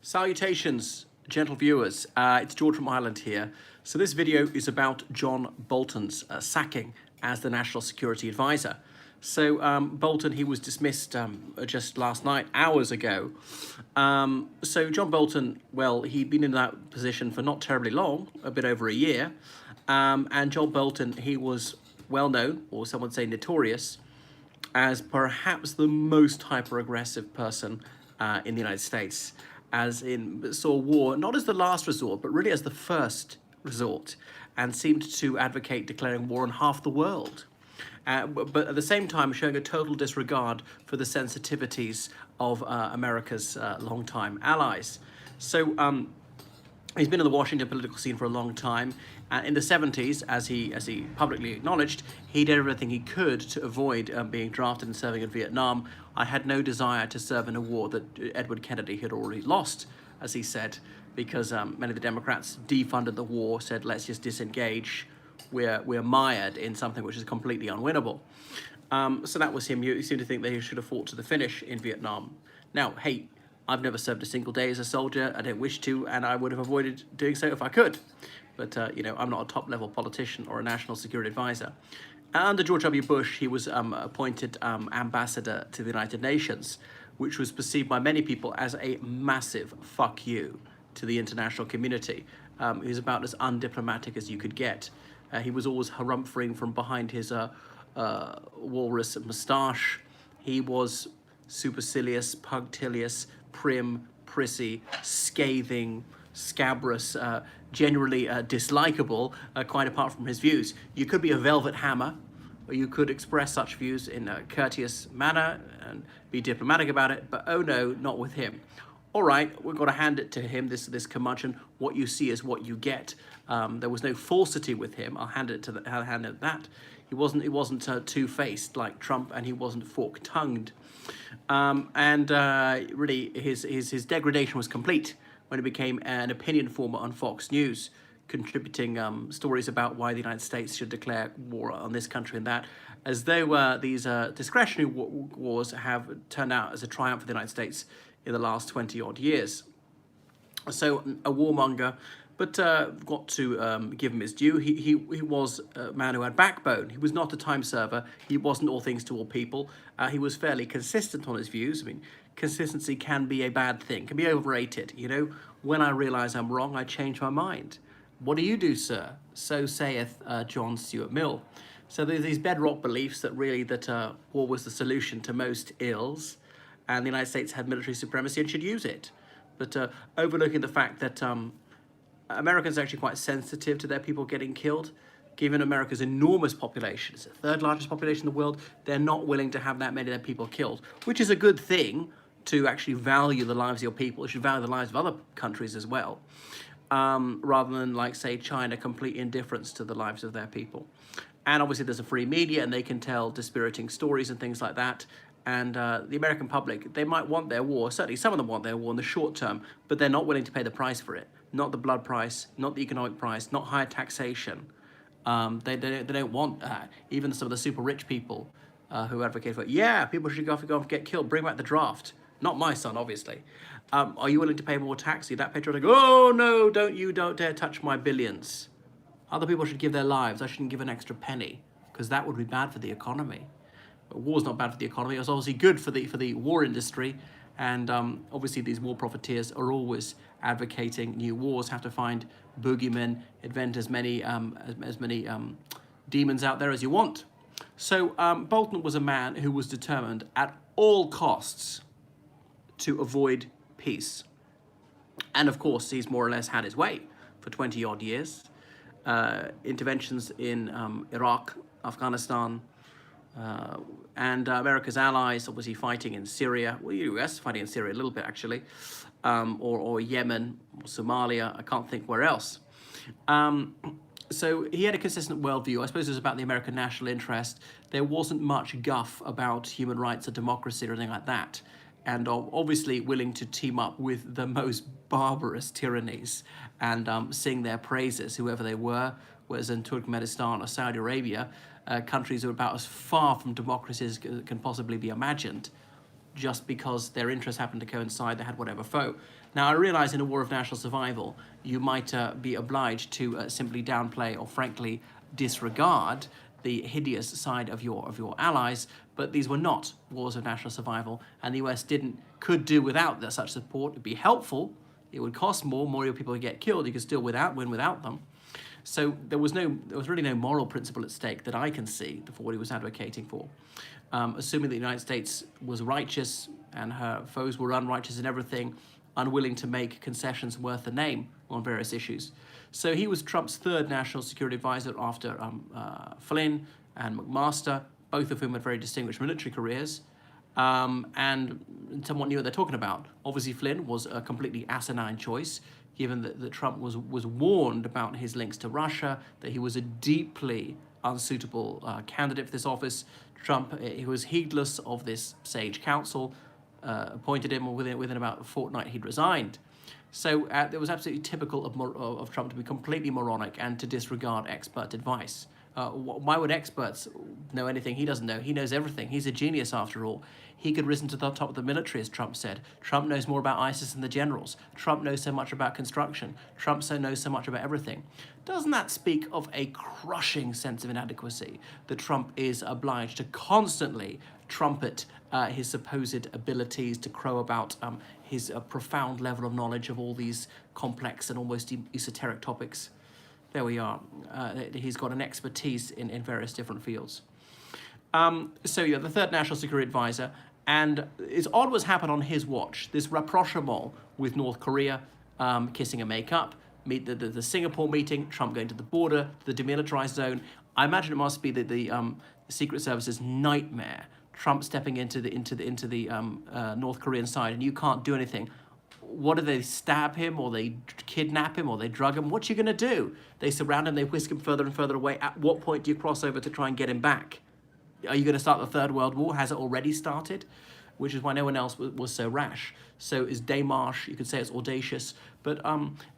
Salutations, gentle viewers. It's George from Ireland here. So this video is about John Bolton's sacking as the National Security Advisor. So Bolton, he was dismissed just last night, hours ago. So John Bolton, well, he'd been in that position for not terribly long, a bit over a year. And John Bolton, he was well known, or some would say notorious, as perhaps the most hyper-aggressive person in the United States, as in saw war not as the last resort, but really as the first resort, and seemed to advocate declaring war on half the world. But at the same time showing a total disregard for the sensitivities of America's longtime allies. So he's been in the Washington political scene for a long time. In the 70s, as he publicly acknowledged, he did everything he could to avoid being drafted and serving in Vietnam. I had no desire to serve in a war that Edward Kennedy had already lost, as he said, because many of the Democrats defunded the war, said, let's just disengage. We're mired in something which is completely unwinnable. So that was him. You seem to think that he should have fought to the finish in Vietnam. Now, hey, I've never served a single day as a soldier. I don't wish to, and I would have avoided doing so if I could. But, you know, I'm not a top-level politician or a national security advisor. Under George W. Bush, he was appointed ambassador to the United Nations, which was perceived by many people as a massive fuck you to the international community. He was about as undiplomatic as you could get. He was always harumphing from behind his walrus moustache. He was supercilious, punctilious, prim, prissy, scathing, scabrous, generally dislikable, quite apart from his views. You could be a velvet hammer, or you could express such views in a courteous manner and be diplomatic about it, but oh no, not with him. All right, we've got to hand it to him, this curmudgeon. What you see is what you get. There was no falsity with him. I'll hand it to that. He wasn't two-faced like Trump, and he wasn't fork-tongued. Really, his degradation was complete when he became an opinion former on Fox News, contributing stories about why the United States should declare war on this country and that, as though these discretionary wars have turned out as a triumph for the United States in the last 20-odd years. So a warmonger, but got to give him his due. He was a man who had backbone. He was not a time server. He wasn't all things to all people. He was fairly consistent on his views. I mean, consistency can be a bad thing, can be overrated. You know, when I realize I'm wrong, I change my mind. What do you do, sir? So saith John Stuart Mill. So there's these bedrock beliefs that really war was the solution to most ills, and the United States had military supremacy and should use it. But overlooking the fact that Americans are actually quite sensitive to their people getting killed. Given America's enormous population, it's the third largest population in the world, they're not willing to have that many of their people killed, which is a good thing to actually value the lives of your people. You should value the lives of other countries as well, rather than, like, say, China, complete indifference to the lives of their people. And obviously there's a free media, and they can tell dispiriting stories and things like that. And the American public, they might want their war, certainly some of them want their war in the short term, but they're not willing to pay the price for it. Not the blood price, not the economic price, not higher taxation. They don't want that. Even some of the super rich people who advocate for it. Yeah, people should go and get killed, bring back the draft. Not my son, obviously. Are you willing to pay more tax? That patriotic, oh no, don't dare touch my billions. Other people should give their lives. I shouldn't give an extra penny, because that would be bad for the economy. But war's not bad for the economy. It's obviously good for the war industry. And obviously these war profiteers are always advocating new wars, have to find boogeymen, invent as many demons out there as you want. So Bolton was a man who was determined at all costs to avoid peace. And of course, he's more or less had his way for 20-odd years. Interventions in Iraq, Afghanistan, and America's allies, obviously fighting in Syria, well, the US fighting in Syria a little bit actually, or Yemen, or Somalia, I can't think where else. So he had a consistent worldview. I suppose it was about the American national interest. There wasn't much guff about human rights or democracy or anything like that. And obviously willing to team up with the most barbarous tyrannies and sing their praises, whoever they were, whereas in Turkmenistan or Saudi Arabia, countries are about as far from democracy as can possibly be imagined. just because their interests happened to coincide, they had whatever foe. Now, I realize in a war of national survival, you might be obliged to simply downplay or frankly disregard the hideous side of your allies, but these were not wars of national survival, and the US could do without such support. It'd be helpful. It would cost more people would get killed. You could still win without them. So there was really no moral principle at stake that I can see for what he was advocating for. Assuming the United States was righteous and her foes were unrighteous in everything, unwilling to make concessions worth the name on various issues. So he was Trump's third national security advisor after Flynn and McMaster, both of whom had very distinguished military careers, and somewhat knew what they're talking about. Obviously, Flynn was a completely asinine choice, given that Trump was warned about his links to Russia, that he was a deeply unsuitable candidate for this office. Trump, he was heedless of this sage council, appointed him, within about a fortnight he'd resigned. So it was absolutely typical of Trump to be completely moronic and to disregard expert advice. Why would experts know anything he doesn't know? He knows everything. He's a genius after all. He could risen to the top of the military, as Trump said. Trump knows more about ISIS than the generals. Trump knows so much about construction. Trump knows so much about everything. Doesn't that speak of a crushing sense of inadequacy that Trump is obliged to constantly trumpet his supposed abilities, to crow about his profound level of knowledge of all these complex and almost esoteric topics? There we are. He's got an expertise in various different fields. So yeah, the third national security advisor, and it's odd what's happened on his watch. This rapprochement with North Korea, kissing and make up, the Singapore meeting, Trump going to the border, the demilitarized zone. I imagine it must be the Secret Service's nightmare. Trump stepping into the North Korean side, and you can't do anything. What do they stab him, or they kidnap him, or they drug him? What you going to do? They surround him, they whisk him further and further away. At what point do you cross over to try and get him back? Are you going to start the Third World War? Has it already started? Which is why no one else was so rash. So it's démarche, you could say it's audacious, but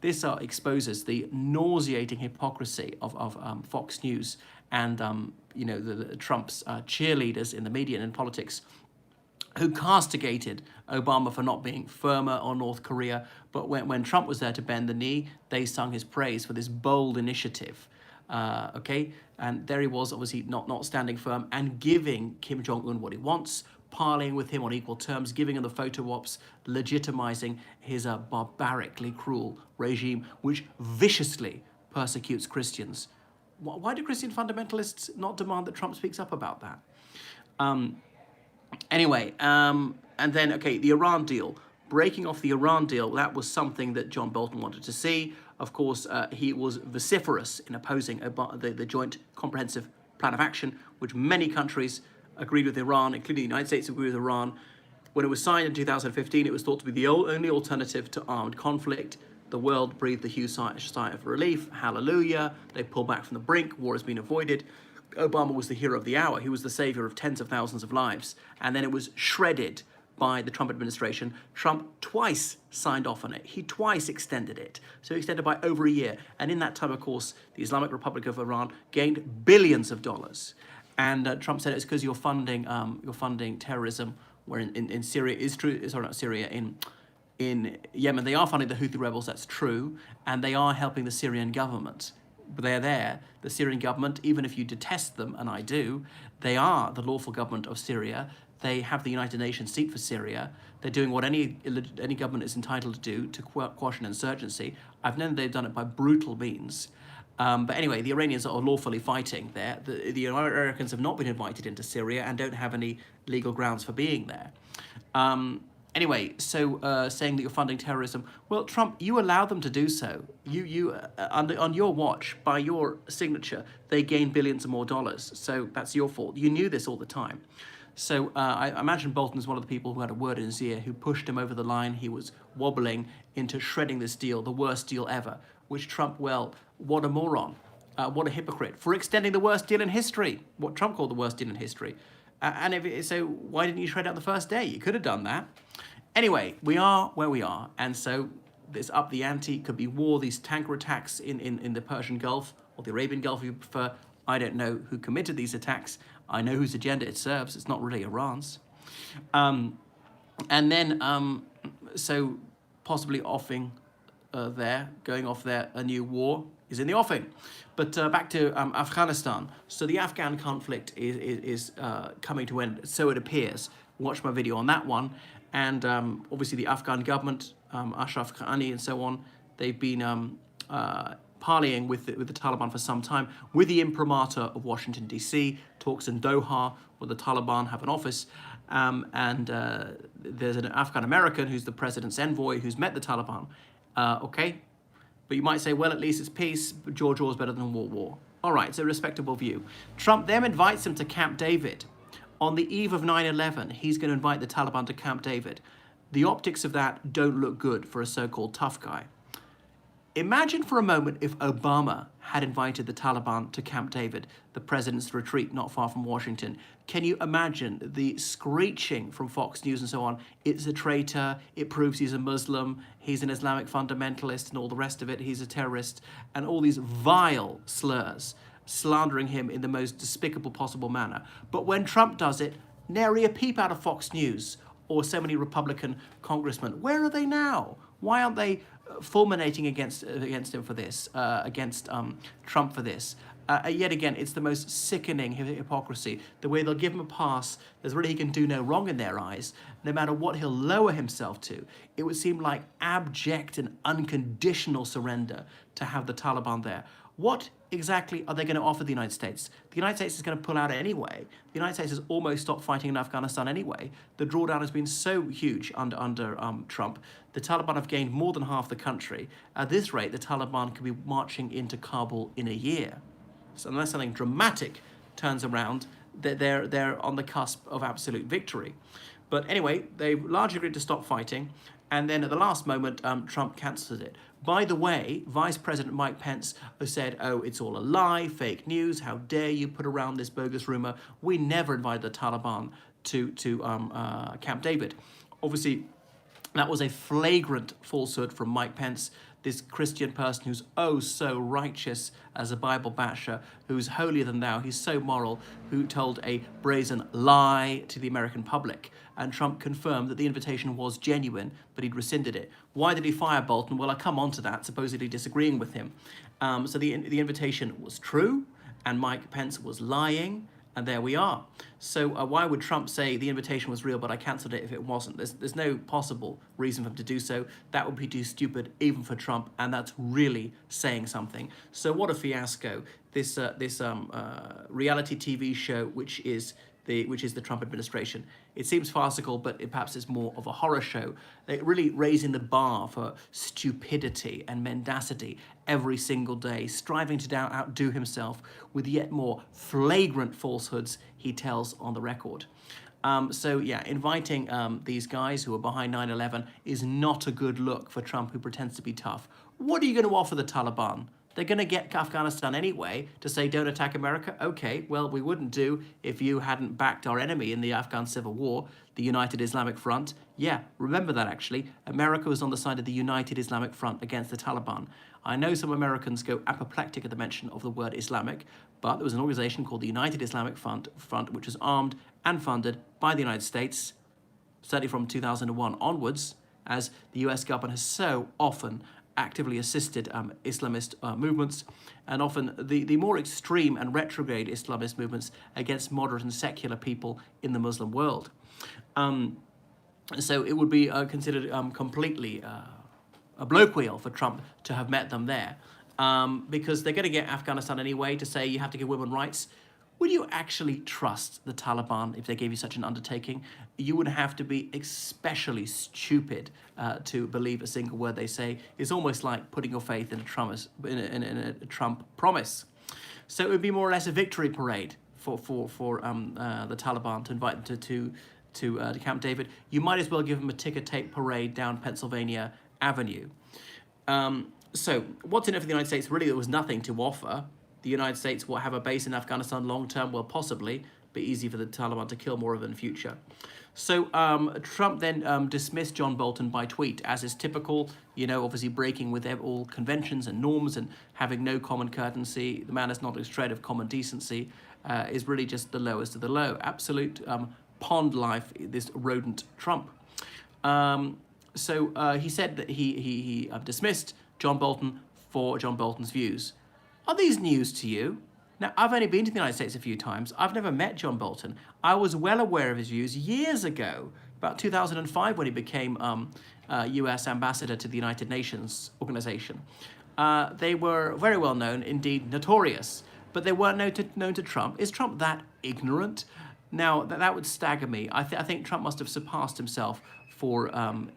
this exposes the nauseating hypocrisy of Fox News and the Trump's cheerleaders in the media and in politics, who castigated Obama for not being firmer on North Korea. But when Trump was there to bend the knee, they sung his praise for this bold initiative. And there he was, obviously not standing firm and giving Kim Jong-un what he wants, parleying with him on equal terms, giving him the photo ops, legitimizing his barbarically cruel regime, which viciously persecutes Christians. Why do Christian fundamentalists not demand that Trump speaks up about that? Anyway, and then, the Iran deal. Breaking off the Iran deal, that was something that John Bolton wanted to see. Of course, he was vociferous in opposing the Joint Comprehensive Plan of Action, which many countries agreed with Iran, including the United States agreed with Iran. When it was signed in 2015, it was thought to be the only alternative to armed conflict. The world breathed a huge sigh of relief. Hallelujah. They pulled back from the brink. War has been avoided. Obama was the hero of the hour. He was the savior of tens of thousands of lives. And then it was shredded by the Trump administration. Trump twice signed off on it. He twice extended it. So he extended by over a year. And in that time, of course, the Islamic Republic of Iran gained billions of dollars. And Trump said it's because you're funding terrorism, where in Syria is true. Sorry, not Syria. In Yemen, they are funding the Houthi rebels. That's true, and they are helping the Syrian government. But they're there. The Syrian government, even if you detest them, and I do, they are the lawful government of Syria. They have the United Nations seat for Syria. They're doing what any government is entitled to do to quash an insurgency. I've known they've done it by brutal means. But anyway, the Iranians are lawfully fighting there. The Americans have not been invited into Syria and don't have any legal grounds for being there. Anyway, so saying that you're funding terrorism, well, Trump, you allow them to do so. On your watch, by your signature, they gain billions of more dollars. So that's your fault. You knew this all the time. So I imagine Bolton is one of the people who had a word in his ear, who pushed him over the line. He was wobbling into shredding this deal, the worst deal ever, which Trump, well, what a moron, what a hypocrite, for extending the worst deal in history, what Trump called the worst deal in history. So why didn't you shred out the first day? You could have done that. Anyway, we are where we are, and so this up the ante. Could be war, these tanker attacks in the Persian Gulf, or the Arabian Gulf if you prefer. I don't know who committed these attacks. I know whose agenda it serves. It's not really Iran's. And then, so possibly going off there, a new war is in the offing. But back to Afghanistan. So the Afghan conflict is coming to an end, so it appears. Watch my video on that one. And obviously the Afghan government, Ashraf Ghani and so on, they've been parleying with the Taliban for some time, with the imprimatur of Washington, D.C., talks in Doha, where the Taliban have an office. And there's an Afghan-American who's the president's envoy who's met the Taliban. Okay, but you might say, well, at least it's peace, but George Orwell's better than World War. All right, it's a respectable view. Trump then invites him to Camp David. On the eve of 9/11, he's going to invite the Taliban to Camp David. The optics of that don't look good for a so-called tough guy. Imagine for a moment if Obama had invited the Taliban to Camp David, the president's retreat not far from Washington. Can you imagine the screeching from Fox News and so on? It's a traitor, it proves he's a Muslim, he's an Islamic fundamentalist and all the rest of it, he's a terrorist, and all these vile slurs, slandering him in the most despicable possible manner. But when Trump does it, nary a peep out of Fox News or so many Republican congressmen. Where are they now? Why aren't they fulminating against him for this, against Trump for this? Yet again, it's the most sickening hypocrisy. The way they'll give him a pass, there's really he can do no wrong in their eyes, no matter what he'll lower himself to. It would seem like abject and unconditional surrender to have the Taliban there. What exactly are they going to offer the United States? The United States is going to pull out anyway. The United States has almost stopped fighting in Afghanistan anyway. The drawdown has been so huge under Trump. The Taliban have gained more than half the country. At this rate, the Taliban could be marching into Kabul in a year. So unless something dramatic turns around, they're on the cusp of absolute victory. But anyway, they largely agreed to stop fighting. And then at the last moment, Trump cancels it. By the way, Vice President Mike Pence said, oh, it's all a lie, fake news, how dare you put around this bogus rumor. We never invited the Taliban to Camp David. Obviously, that was a flagrant falsehood from Mike Pence, this Christian person who's oh so righteous as a Bible basher, who's holier than thou, he's so moral, who told a brazen lie to the American public. And Trump confirmed that the invitation was genuine, but he'd rescinded it. Why did he fire Bolton? Well, I'll come on to that, supposedly disagreeing with him. So the invitation was true, and Mike Pence was lying, and there we are. So why would Trump say the invitation was real, but I cancelled it if it wasn't? There's no possible reason for him to do so. That would be too stupid, even for Trump, and that's really saying something. So what a fiasco! This reality TV show, which is the Trump administration. It seems farcical, but perhaps it's more of a horror show. They're really raising the bar for stupidity and mendacity every single day, striving to outdo himself with yet more flagrant falsehoods he tells on the record. So yeah, inviting these guys who are behind 9/11 is not a good look for Trump, who pretends to be tough. What are you going to offer the Taliban? They're going to get Afghanistan anyway to say, don't attack America? Okay, well, we wouldn't do if you hadn't backed our enemy in the Afghan civil war, the United Islamic Front. Yeah, remember that, actually. America was on the side of the United Islamic Front against the Taliban. I know some Americans go apoplectic at the mention of the word Islamic, but there was an organization called the United Islamic Front, which was armed and funded by the United States, certainly from 2001 onwards, as the US government has so often actively assisted Islamist movements, and often the more extreme and retrograde Islamist movements against moderate and secular people in the Muslim world. So it would be considered completely a bloqueal for Trump to have met them there, because they're going to get Afghanistan anyway to say you have to give women rights. Would you actually trust the Taliban if they gave you such an undertaking? You would have to be especially stupid to believe a single word they say. It's almost like putting your faith in a Trump promise. So it would be more or less a victory parade for the Taliban to invite them to Camp David. You might as well give them a ticker tape parade down Pennsylvania Avenue. So what's in it for the United States? Really, there was nothing to offer. The United States will have a base in Afghanistan long term, well, possibly, but easy for the Taliban to kill more of in the future. So Trump then dismissed John Bolton by tweet, as is typical, obviously breaking with all conventions and norms and having no common courtesy. The man has not a shred of common decency, is really just the lowest of the low. Absolute pond life, this rodent Trump. He said that he dismissed John Bolton for John Bolton's views. Are these news to you? Now, I've only been to the United States a few times. I've never met John Bolton. I was well aware of his views years ago, about 2005, when he became US ambassador to the United Nations organization. They were very well known, indeed notorious, but they weren't known to Trump. Is Trump that ignorant? Now, that would stagger me. I think Trump must have surpassed himself for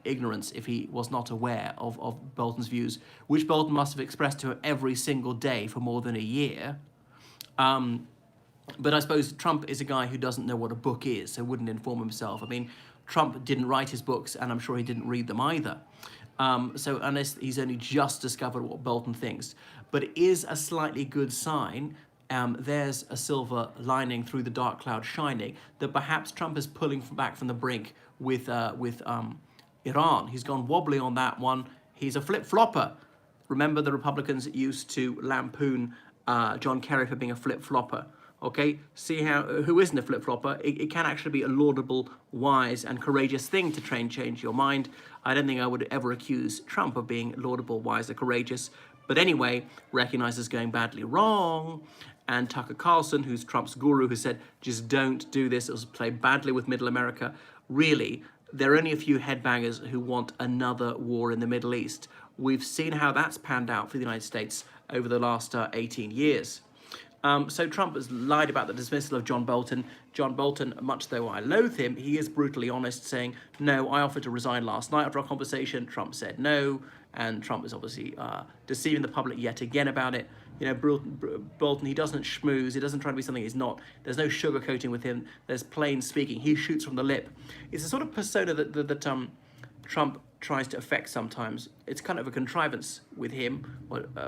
ignorance if he was not aware of Bolton's views, which Bolton must have expressed to him every single day for more than a year. But I suppose Trump is a guy who doesn't know what a book is, so wouldn't inform himself. I mean, Trump didn't write his books, and I'm sure he didn't read them either. So unless he's only just discovered what Bolton thinks. But it is a slightly good sign. There's a silver lining through the dark cloud shining, that perhaps Trump is pulling back from the brink with Iran. He's gone wobbly on that one. He's a flip-flopper. Remember, the Republicans used to lampoon John Kerry for being a flip-flopper. Okay, see who isn't a flip-flopper? It can actually be a laudable, wise, and courageous thing to try and change your mind. I don't think I would ever accuse Trump of being laudable, wise, or courageous. But anyway, recognizes going badly wrong. And Tucker Carlson, who's Trump's guru, who said, just don't do this, it'll play badly with Middle America. Really, there are only a few headbangers who want another war in the Middle East. We've seen how that's panned out for the United States over the last 18 years. So Trump has lied about the dismissal of John Bolton. John Bolton, much though I loathe him, he is brutally honest, saying, no, I offered to resign last night after our conversation. Trump said no, and Trump is obviously deceiving the public yet again about it. You know, Bolton, he doesn't schmooze, he doesn't try to be something he's not. There's no sugarcoating with him. There's plain speaking. He shoots from the lip. It's a sort of persona that Trump tries to affect sometimes. It's kind of a contrivance with him,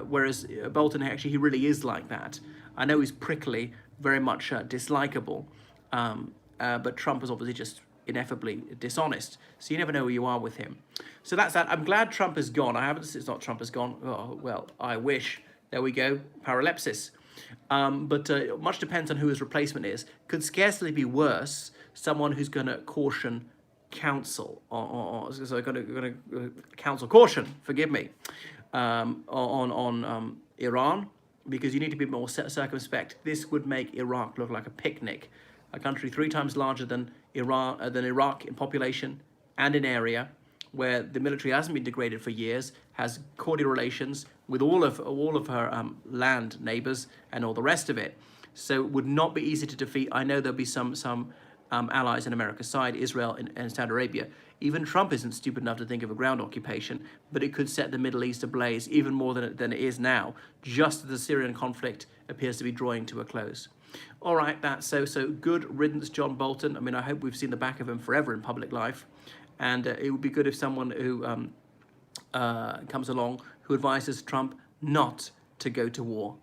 whereas Bolton, actually, he really is like that. I know he's prickly, very much dislikable, but Trump is obviously just ineffably dishonest. So you never know who you are with him. So that's that. I'm glad Trump is gone. It's not Trump is gone. Oh, well, I wish. There we go, paralepsis. But much depends on who his replacement is. Could scarcely be worse, someone who's going to caution counsel, so going to counsel caution, forgive me, on Iran, because you need to be more circumspect. This would make Iraq look like a picnic, a country 3 times larger than Iraq in population and in area, where the military hasn't been degraded for years, has cordial relations with all of her land neighbors and all the rest of it. So it would not be easy to defeat. I know there'll be some allies on America's side, Israel and Saudi Arabia. Even Trump isn't stupid enough to think of a ground occupation, but it could set the Middle East ablaze even more than it is now, just as the Syrian conflict appears to be drawing to a close. All right, that's so good riddance, John Bolton. I mean, I hope we've seen the back of him forever in public life, and it would be good if someone who comes along who advises Trump not to go to war.